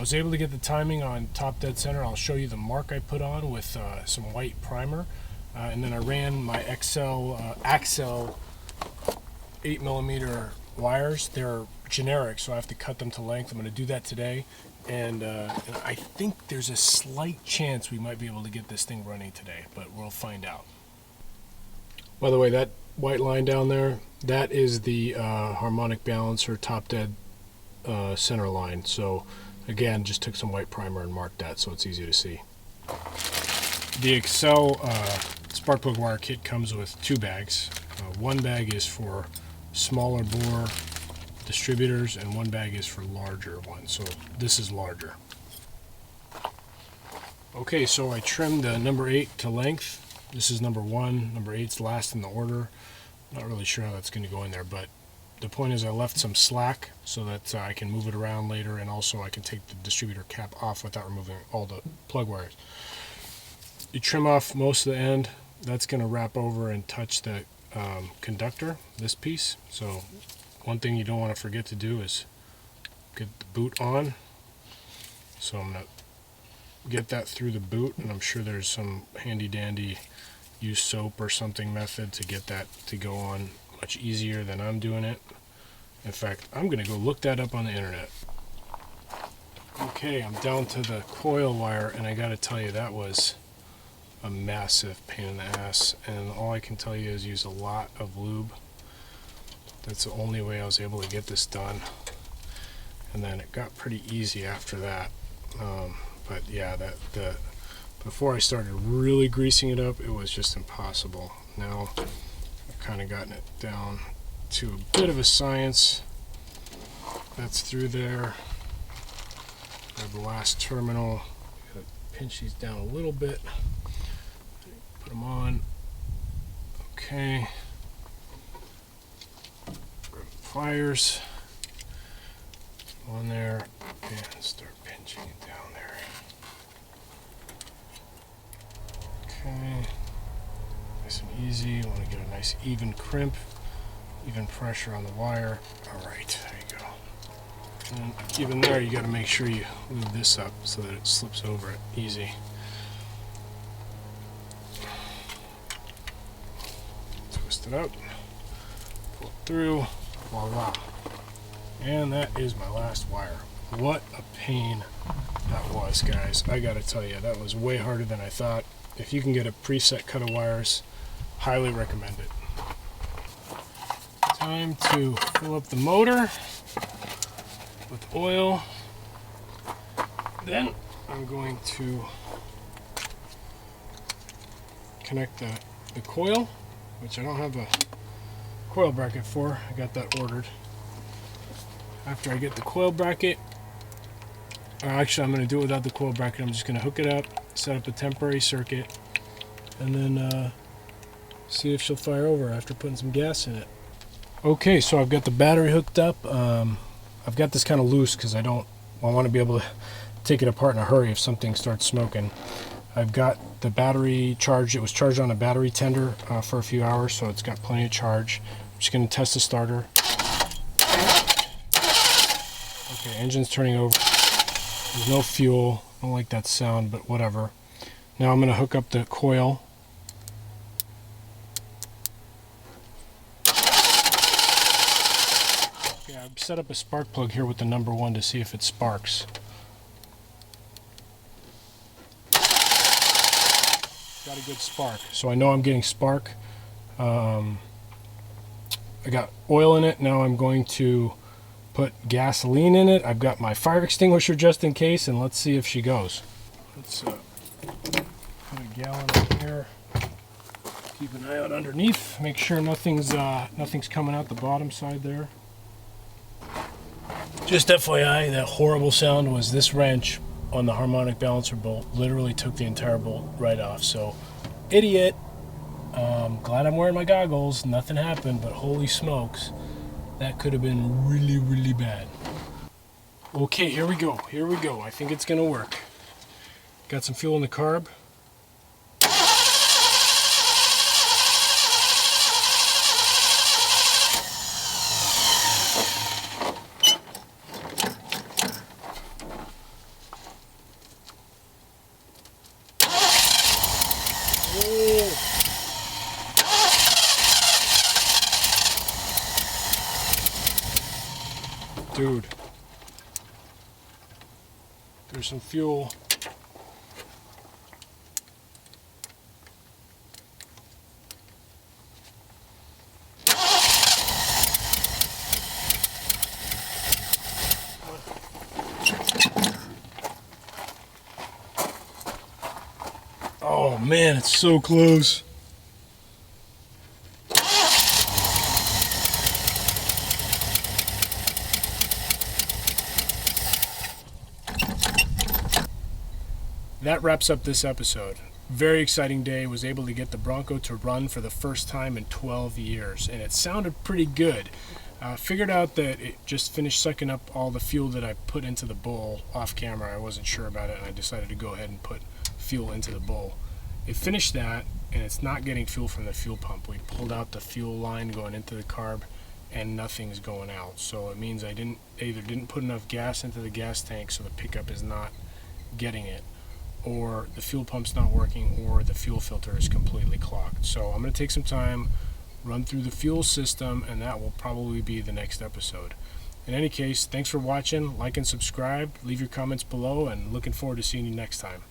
was able to get the timing on top dead center. I'll show you the mark I put on with some white primer. And then I ran my Axel 8mm wires. They're generic, so I have to cut them to length. I'm going to do that today. And I think there's a slight chance we might be able to get this thing running today, but we'll find out. By the way, that white line down there, that is the harmonic balancer top dead center line. So again, just took some white primer and marked that so it's easy to see. The Excel spark plug wire kit comes with 2 bags. One bag is for smaller bore distributors and one bag is for larger ones. So this is larger. Okay, so I trimmed the number 8 to length. This is number 1. Number 8's last in the order. Not really sure how that's going to go in there, but the point is I left some slack so that I can move it around later, and also I can take the distributor cap off without removing all the plug wires. You trim off most of the end. That's going to wrap over and touch the conductor, this piece. So one thing you don't want to forget to do is get the boot on. So I'm going to get that through the boot, and I'm sure there's some handy dandy use soap or something method to get that to go on much easier than I'm doing it. In fact, I'm going to go look that up on the internet. Okay, I'm down to the coil wire, and I got to tell you, that was a massive pain in the ass, and all I can tell you is use a lot of lube. That's the only way I was able to get this done, and then it got pretty easy after that. But yeah, before I started really greasing it up, it was just impossible. Now I've kind of gotten it down to a bit of a science. That's through there. Grab the last terminal. Gotta pinch these down a little bit. Put them on. Okay. Grab the pliers. On there and start pinching it down there. Okay. Nice and easy. You want to get a nice even crimp, even pressure on the wire. Alright, there you go. And even there, you got to make sure you lube this up so that it slips over it easy. Twist it out, pull it through, voila. And that is my last wire. What a pain that was, guys. I gotta tell you, that was way harder than I thought. If you can get a preset cut of wires, highly recommend it. Time to fill up the motor with oil. Then I'm going to connect the coil, which I don't have a coil bracket for. I got that ordered. After I get the coil bracket, actually I'm going to do it without the coil bracket. I'm just going to hook it up, set up a temporary circuit, and then see if she'll fire over after putting some gas in it. Okay, so I've got the battery hooked up. I've got this kind of loose because I want to be able to take it apart in a hurry if something starts smoking. I've got the battery charged. It was charged on a battery tender for a few hours, so it's got plenty of charge. I'm just going to test the starter. Okay, engine's turning over. There's no fuel. I don't like that sound, but whatever. Now I'm going to hook up the coil. Okay, I've set up a spark plug here with the number 1 to see if it sparks. Got a good spark. So I know I'm getting spark. I got oil in it. Now I'm going to put gasoline in it. I've got my fire extinguisher just in case, and let's see if she goes. Let's put a gallon in here. Keep an eye out underneath. Make sure nothing's coming out the bottom side there. Just FYI, that horrible sound was this wrench on the harmonic balancer bolt. Literally took the entire bolt right off. So, idiot. Glad I'm wearing my goggles. Nothing happened, but holy smokes. That could have been really, really bad. Okay, here we go. Here we go. I think it's going to work. Got some fuel in the carb. Dude, there's some fuel. Oh man, it's so close. That wraps up this episode. Very exciting day. Was able to get the Bronco to run for the first time in 12 years, and it sounded pretty good. Figured out that it just finished sucking up all the fuel that I put into the bowl off camera. I wasn't sure about it, and I decided to go ahead and put fuel into the bowl. It finished that, and it's not getting fuel from the fuel pump. We pulled out the fuel line going into the carb, and nothing's going out. So it means I didn't put enough gas into the gas tank, so the pickup is not getting it, or the fuel pump's not working, or the fuel filter is completely clogged. So I'm going to take some time, run through the fuel system, and that will probably be the next episode. In any case, thanks for watching. Like and subscribe. Leave your comments below, and looking forward to seeing you next time.